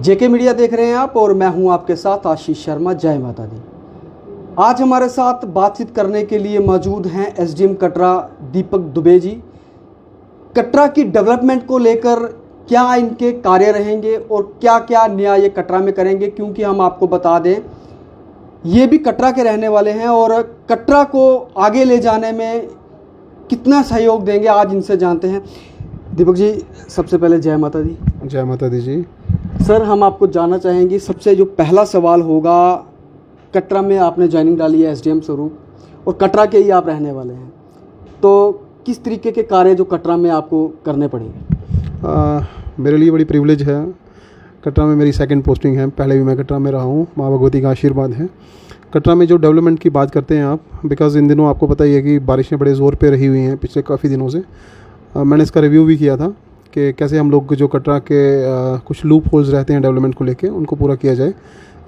जेके media देख रहे हैं आप और मैं हूं आपके साथ आशीष शर्मा। जय माता दी। आज हमारे साथ बातचीत करने के लिए मौजूद हैं एसडीएम कटरा दीपक दुबे जी। कटरा की डेवलपमेंट को लेकर क्या इनके कार्य रहेंगे और क्या क्या नया ये कटरा में करेंगे, क्योंकि हम आपको बता दें ये भी कटरा के रहने वाले हैं और कटरा को आगे ले जाने में कितना सहयोग देंगे आज इनसे जानते हैं। दीपक जी, सबसे पहले जय माता दी। जय माता दी जी। सर, हम आपको जानना चाहेंगे, सबसे जो पहला सवाल होगा, कटरा में आपने ज्वाइनिंग डाली है एसडीएम स्वरूप और कटरा के ही आप रहने वाले हैं, तो किस तरीके के कार्य जो कटरा में आपको करने पड़ेंगे? मेरे लिए बड़ी प्रिविलेज है। कटरा में मेरी सेकंड पोस्टिंग है, पहले भी मैं कटरा में रहा हूँ। माँ भगवती का आशीर्वाद है। कटरा में जो डेवलपमेंट की बात करते हैं आप, बिकॉज़ इन दिनों आपको पता ही है कि बारिशें बड़े ज़ोर पे रही हुई हैं पिछले काफ़ी दिनों से। मैंने इसका रिव्यू भी किया था कि कैसे हम लोग जो कटरा के कुछ लूप होल्स रहते हैं डेवलपमेंट को लेके, उनको पूरा किया जाए।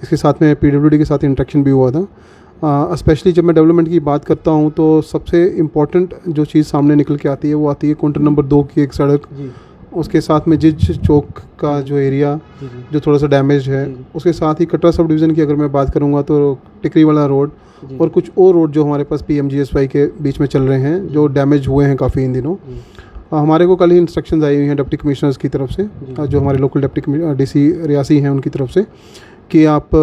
इसके साथ में पीडब्ल्यूडी के साथ इंटरेक्शन भी हुआ था। स्पेशली जब मैं डेवलपमेंट की बात करता हूँ तो सबसे इम्पॉर्टेंट जो चीज़ सामने निकल के आती है वो आती है काउंटर नंबर 2 की एक सड़क, उसके साथ में जिज चौक का जो एरिया जो थोड़ा सा डैमेज है, उसके साथ ही कटरा सब डिवीज़न की अगर मैं बात करूँगा तो टिकरी वाला रोड और कुछ और रोड जो हमारे पास PMGSY के बीच में चल रहे हैं, जो डैमेज हुए हैं काफ़ी इन दिनों। हमारे को कल ही इंस्ट्रक्शंस आई हुई हैं डिप्टी कमिश्नर्स की तरफ से, जो हमारे लोकल डिप्टी डीसी रियासी हैं उनकी तरफ से, कि आप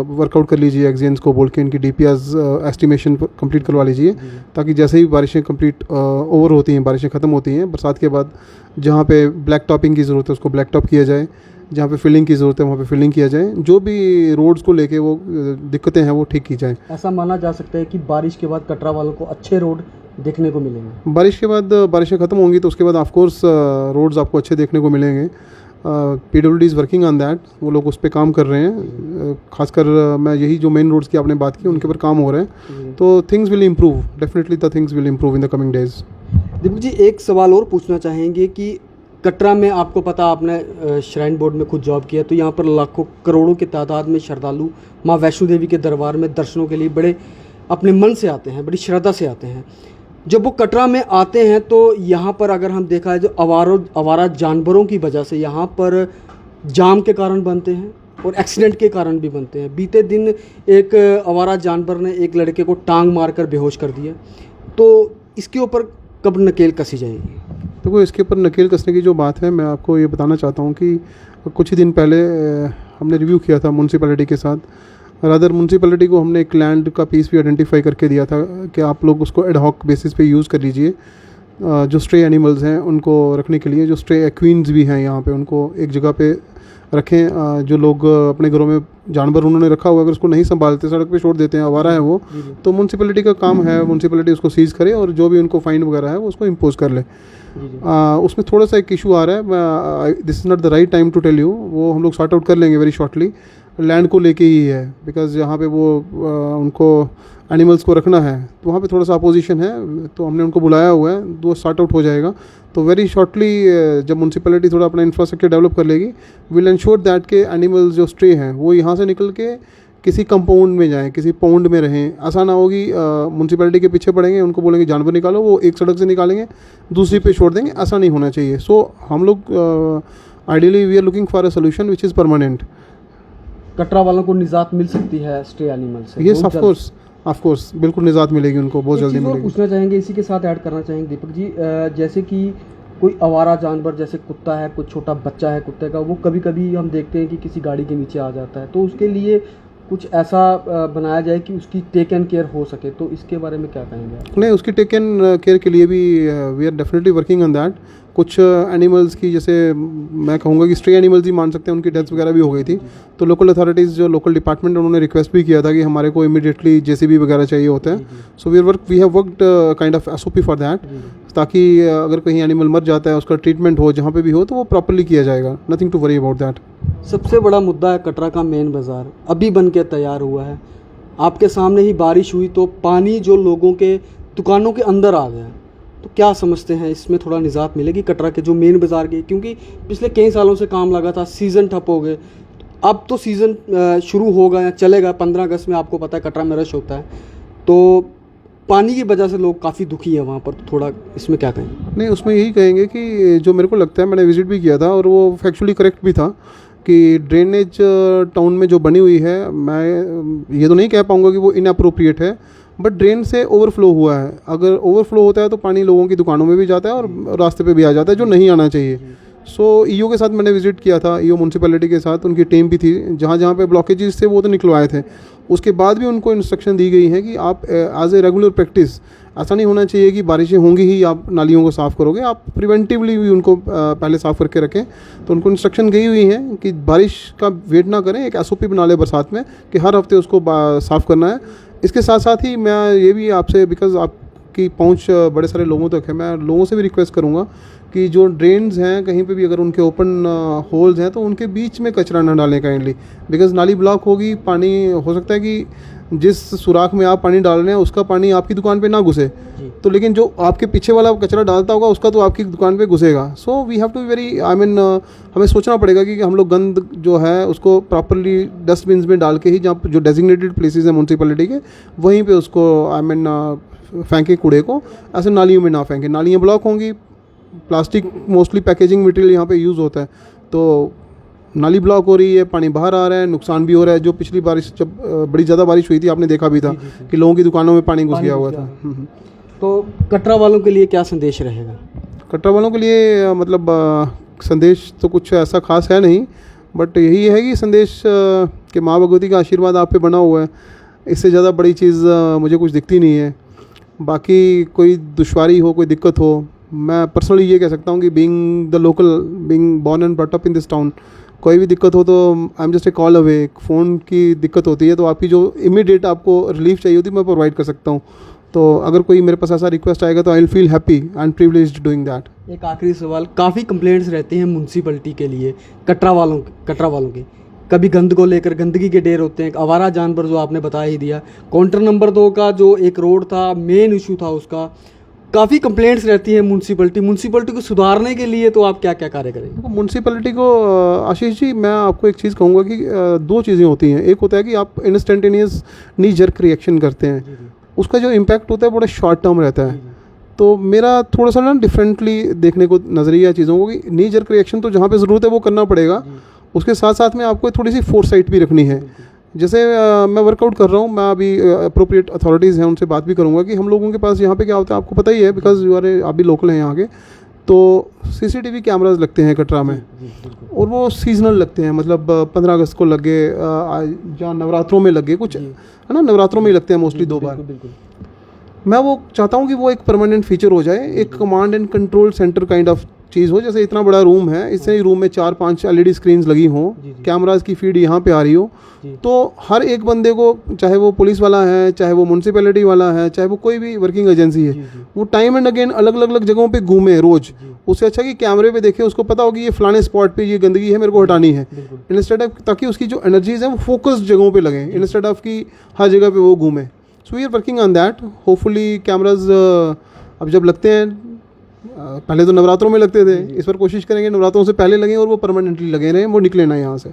वर्कआउट कर लीजिए एक्जेंस को बोल के इनकी DPRs एस्टिमेशन कंप्लीट करवा लीजिए, ताकि जैसे ही बारिशें कंप्लीट ओवर होती हैं, बारिशें ख़त्म होती हैं बरसात के बाद, जहाँ पे ब्लैक टॉपिंग की ज़रूरत है उसको ब्लैक टॉप किया जाए, जहाँ पे फिलिंग की ज़रूरत है वहाँ पे फिलिंग किया जाए, जो भी रोड्स को लेके वो दिक्कतें हैं वो ठीक की जाए। ऐसा माना जा सकता है कि बारिश के बाद कटरा वालों को अच्छे रोड देखने को मिलेंगे। बारिश के बाद बारिशें ख़त्म होंगी तो उसके बाद ऑफकोर्स रोड्स आपको अच्छे देखने को मिलेंगे। PWD is working on that, वो लोग उस पर काम कर रहे हैं। खासकर मैं यही जो मेन रोड्स की आपने बात की उनके पर काम हो रहे हैं, तो things will improve, definitely the things will improve in the coming days. Deepak ji, एक सवाल और पूछना चाहेंगे कि कटरा में आपको पता, आपने श्राइन बोर्ड में खुद जॉब किया, तो यहाँ पर लाखों करोड़ों की तादाद में श्रद्धालु माँ वैष्णो देवी के दरबार में दर्शनों के लिए बड़े अपने मन से आते हैं, बड़ी श्रद्धा से आते हैं। जब वो कटरा में आते हैं तो यहाँ पर अगर हम देखा है जो आवारा जानवरों की वजह से यहाँ पर जाम के कारण बनते हैं और एक्सीडेंट के कारण भी बनते हैं। बीते दिन एक आवारा जानवर ने एक लड़के को टांग मारकर बेहोश कर दिया, तो इसके ऊपर कब नकेल कसी जाएगी? देखो, इसके ऊपर नकेल कसने की जो बात है, मैं आपको ये बताना चाहता हूँ कि कुछ ही दिन पहले हमने रिव्यू किया था म्यूनसिपैलिटी के साथ। रादर म्यूनसिपैलिटी को हमने एक लैंड का पीस भी आइडेंटिफाई करके दिया था कि आप लोग उसको एडहॉक बेसिस पे यूज़ कर लीजिए। जो स्ट्रे एनिमल्स हैं उनको रखने के लिए, जो स्ट्रे एक्वीन्स भी हैं यहाँ पे, उनको एक जगह पे रखें। जो लोग अपने घरों में जानवर उन्होंने रखा हुआ, अगर उसको नहीं संभालते, सड़क पे छोड़ देते हैं, आवारा है वो, तो म्यूनसिपैलिटी का काम है, म्यूनसिपैलिटी उसको सीज़ करे और जो भी उनको फाइन वगैरह है वो उसको इम्पोज कर ले। उसमें थोड़ा सा एक इशू आ रहा है, this is not the right time to tell you, वो हम लोग सॉर्ट आउट कर लेंगे वेरी शॉर्टली। लैंड को लेके ही है, बिकॉज़ यहाँ पे वो उनको एनिमल्स को रखना है, तो वहाँ पे थोड़ा सा अपोजिशन है, तो हमने उनको बुलाया हुआ है, वो सॉर्ट आउट हो जाएगा। तो वेरी शॉर्टली जब म्यूनसिपैलिटी थोड़ा अपना इंफ्रास्ट्रक्चर डेवलप कर लेगी, विल इंश्योर दैट के एनिमल्स जो स्ट्रे हैं वो यहाँ से निकल के किसी कंपाउंड में जाएँ, किसी पॉन्ड में रहें। ऐसा ना होगी म्यूनसिपैलिटी के पीछे पड़ेंगे, उनको बोलेंगे जानवर निकालो, वो एक सड़क से निकालेंगे दूसरी पे छोड़ देंगे, ऐसा नहीं होना चाहिए। सो हम लोग ideally we are looking for a solution which is permanent. Katra वालों को निजात मिल सकती है स्ट्रे एनिमल से? यस, ऑफ कोर्स बिल्कुल निजात मिलेगी उनको, बहुत जल्दी मिलेगी। पूछना चाहेंगे, इसी के साथ ऐड करना चाहेंगे दीपक जी, जैसे कि कोई आवारा जानवर जैसे कुत्ता है, कोई छोटा बच्चा है कुत्ते का, वो कभी कभी हम देखते हैं कि किसी गाड़ी के नीचे आ जाता है, तो उसके लिए कुछ ऐसा बनाया जाए कि उसकी टेक एंड केयर हो सके, तो इसके बारे में क्या कहेंगे आप? नहीं, उसकी टेक एंड केयर के लिए भी we are definitely working on that. कुछ एनिमल्स की, जैसे मैं कहूँगा कि स्ट्रे एनिमल्स ही मान सकते हैं, उनकी डेथ्स वगैरह भी हो गई थी, तो लोकल अथॉरिटीज़, जो लोकल डिपार्टमेंट, उन्होंने रिक्वेस्ट भी किया था कि हमारे को इमीडिएटली JCB वगैरह चाहिए होता है। So we have worked kind of SOP for that, ताकि अगर कहीं एनिमल मर जाता है उसका ट्रीटमेंट हो जहाँ पे भी हो, तो वो प्रॉपरली किया जाएगा। Nothing to worry about that. सबसे बड़ा मुद्दा है कटरा का मेन बाज़ार, अभी बन के तैयार हुआ है, आपके सामने ही बारिश हुई तो पानी जो लोगों के दुकानों के अंदर आ गया, तो क्या समझते हैं इसमें थोड़ा निजात मिलेगी कटरा के जो मेन बाज़ार के? क्योंकि पिछले कई सालों से काम लगा था, सीज़न ठप हो गए, अब तो सीज़न शुरू होगा या चलेगा। 15 अगस्त में आपको पता है कटरा में रश होता है, तो पानी की वजह से लोग काफ़ी दुखी है वहाँ पर, तो थोड़ा इसमें क्या कहें? नहीं, उसमें यही कहेंगे कि जो मेरे को लगता है, मैंने विज़िट भी किया था और वो फैक्चुअली करेक्ट भी था कि ड्रेनेज टाउन में जो बनी हुई है, मैं ये तो नहीं कह पाऊँगा कि वो इनअप्रोप्रिएट है, बट ड्रेन से ओवरफ्लो हुआ है। अगर ओवरफ्लो होता है तो पानी लोगों की दुकानों में भी जाता है और रास्ते पे भी आ जाता है, जो नहीं आना चाहिए। सो ईओ के साथ मैंने विजिट किया था, ईओ म्यूनसिपैलिटी के साथ, उनकी टीम भी थी। जहाँ जहाँ पे ब्लॉकेजेस थे वो तो निकलवाए थे। उसके बाद भी उनको इंस्ट्रक्शन दी गई है कि आप एज ए रेगुलर प्रैक्टिस, ऐसा नहीं होना चाहिए कि बारिशें होंगी ही आप नालियों को साफ़ करोगे, आप प्रिवेंटिवली भी उनको पहले साफ़ करके रखें। तो उनको इंस्ट्रक्शन गई हुई है कि बारिश का वेट ना करें, एक एसओपी बना लें बरसात में कि हर हफ्ते उसको साफ़ करना है। इसके साथ साथ ही मैं ये भी आपसे, बिकॉज़ आपकी पहुंच बड़े सारे लोगों तक है, मैं लोगों से भी रिक्वेस्ट करूंगा कि जो ड्रेन्स हैं कहीं पे भी अगर उनके ओपन होल्स हैं तो उनके बीच में कचरा ना डालें काइंडली, बिकॉज़ नाली ब्लॉक होगी, पानी हो सकता है कि जिस सुराख में आप पानी डाल रहे हैं उसका पानी आपकी दुकान पे ना घुसे, तो लेकिन जो आपके पीछे वाला कचरा डालता होगा उसका तो आपकी दुकान पे घुसेगा। So we have to be very, I mean हमें सोचना पड़ेगा कि हम लोग गंद जो है उसको प्रॉपरली डस्टबिन्स में डाल के ही, जहाँ जो डेजिग्नेटेड प्लेसेस हैं म्यूनसिपैलिटी के, वहीं पे उसको आई मीन फेंकें कूड़े को, ऐसे नालियों में ना फेंकें। नालियाँ ब्लॉक होंगी, प्लास्टिक मोस्टली पैकेजिंग मटेरियल यहाँ पे यूज़ होता है, तो नाली ब्लॉक हो रही है, पानी बाहर आ रहा है, नुकसान भी हो रहा है। जो पिछली बारिश जब बड़ी ज़्यादा बारिश हुई थी आपने देखा भी था कि लोगों की दुकानों में पानी घुस गया हुआ था। तो कटरा वालों के लिए क्या संदेश रहेगा? कटरा वालों के लिए मतलब संदेश तो कुछ ऐसा खास है नहीं, बट यही है कि संदेश कि माँ भगवती का आशीर्वाद आप पे बना हुआ है, इससे ज़्यादा बड़ी चीज़ मुझे कुछ दिखती नहीं है। बाकी कोई दुश्वारी हो, कोई दिक्कत हो, मैं पर्सनली ये कह सकता हूँ कि being the local, being born and brought up in this town, कोई भी दिक्कत हो तो I am just a call away. Phone की दिक्कत होती है तो आपकी जो इमीडिएट आपको रिलीफ चाहिए होती है मैं प्रोवाइड कर सकता हूँ। तो अगर कोई मेरे पास ऐसा रिक्वेस्ट आएगा तो I will feel happy and privileged doing that. एक आखिरी सवाल, काफ़ी कंप्लेंट्स रहती हैं म्यूनसिपलिटी के लिए कटरा वालों के, कभी गंद को लेकर गंदगी के ढेर होते हैं, आवारा जानवर जो आपने बता ही दिया, काउंटर नंबर 2 का जो एक रोड था, मेन इशू था उसका, काफ़ी कंप्लेंट्स रहती है म्यूनसिपलिटी को सुधारने के लिए, तो आप क्या क्या कार्य करेंगे? म्यूनसिपैलिटी को आशीष जी, मैं आपको एक चीज़ कहूँगा कि दो चीज़ें होती हैं। एक होता है कि आप इंस्टेंटेनियस नी जर्क रिएक्शन करते हैं, उसका जो इम्पैक्ट होता है बड़ा शॉर्ट टर्म रहता है। तो मेरा थोड़ा सा ना डिफरेंटली देखने को नज़रिया चीज़ों को, कि नी जर्क रिएक्शन तो जहाँ पे ज़रूरत है वो करना पड़ेगा, उसके साथ साथ में आपको थोड़ी सी फोरसाइट भी रखनी है। जैसे मैं वर्कआउट कर रहा हूँ, मैं अभी अप्रोप्रिएट अथॉरिटीज़ हैं उनसे बात भी करूँगा कि हम लोगों के पास यहाँ पे क्या होता है, आपको पता ही है बिकॉज यू आर आप भी लोकल हैं यहाँ के, तो सीसीटीवी कैमराज लगते हैं कटरा में, और वो सीजनल लगते हैं, मतलब 15 अगस्त को लगे, जहाँ नवरात्रों में लगे, कुछ है ना, नवरात्रों में ही लगते हैं मोस्टली 2 बार। मैं वो चाहता हूँ कि वो एक परमानेंट फीचर हो जाए, एक command and control centre kind of चीज़ हो। जैसे इतना बड़ा रूम है, इससे रूम में 4-5 LED स्क्रीन्स लगी हों, कैमराज की फीड यहाँ पे आ रही हो, तो हर एक बंदे को, चाहे वो पुलिस वाला है, चाहे वो म्यूनसिपैलिटी वाला है, चाहे वो कोई भी वर्किंग एजेंसी है, वो टाइम एंड अगेन अलग अलग जगहों पे घूमे रोज़। उससे अच्छा कि कैमरे पे देखे, उसको पता हो कि ये फलाने स्पॉट पे ये गंदगी है, मेरे को हटानी है, इंस्टेड ऑफ, ताकि उसकी जो एनर्जीज है वो फोकस्ड जगहों पे लगें, इंस्टेड ऑफ कि हर जगह पे वो घूमे। So we are working on that. Hopefully cameras अब जब लगते हैं, पहले तो नवरात्रों में लगते थे, इस पर कोशिश करेंगे नवरात्रों से पहले लगें और वो परमानेंटली लगे रहें, वो निकले ना यहाँ से।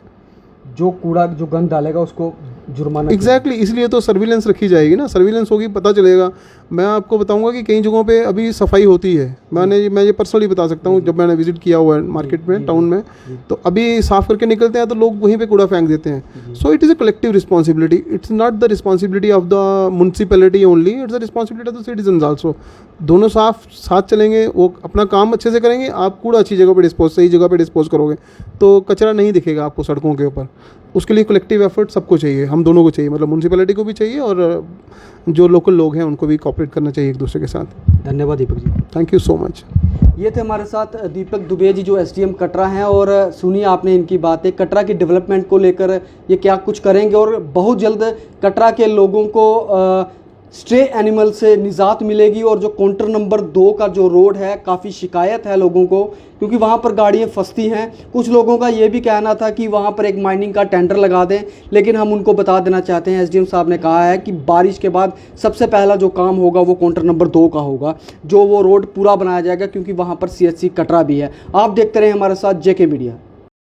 जो कूड़ा जो गंद डालेगा उसको जुर्माना। एग्जैक्टली, इसलिए तो सर्विलेंस रखी जाएगी ना, सर्विलेंस होगी, पता चलेगा। मैं आपको बताऊंगा कि कई जगहों पे अभी सफाई होती है, मैं ये पर्सनली बता सकता हूँ, जब मैंने विजिट किया हुआ है मार्केट में, टाउन में, तो अभी साफ़ करके निकलते हैं तो लोग वहीं पे कूड़ा फेंक देते हैं। So it is a collective responsibility, it's not the responsibility of the municipality only, it's the responsibility of the citizens also. दोनों साथ चलेंगे, वो अपना काम अच्छे से करेंगे, आप कूड़ा अच्छी जगह पर सही जगह पर डिस्पोज करोगे तो कचरा नहीं दिखेगा आपको सड़कों के ऊपर। उसके लिए कलेक्टिव एफर्ट सबको चाहिए, हम दोनों को चाहिए, मतलब म्यूनसिपैलिटी को भी चाहिए और जो लोकल लोग हैं उनको भी कोऑपरेट करना चाहिए एक दूसरे के साथ। धन्यवाद Deepak ji, thank you so much. ये थे हमारे साथ दीपक दुबे जी, जो SDM कटरा हैं, और सुनिए आपने इनकी बातें, कटरा की डेवलपमेंट को लेकर ये क्या कुछ करेंगे, और बहुत जल्द कटरा के लोगों को स्ट्रे एनिमल से निजात मिलेगी। और जो काउंटर नंबर 2 का जो रोड है, काफ़ी शिकायत है लोगों को, क्योंकि वहाँ पर गाड़ियाँ फंसती हैं। कुछ लोगों का ये भी कहना था कि वहाँ पर एक माइनिंग का टेंडर लगा दें, लेकिन हम उनको बता देना चाहते हैं, SDM साहब ने कहा है कि बारिश के बाद सबसे पहला जो काम होगा वो काउंटर नंबर 2 का होगा, जो वो रोड पूरा बनाया जाएगा, क्योंकि वहाँ पर CHC कटरा भी है। आप देखते रहें हमारे साथ JK मीडिया।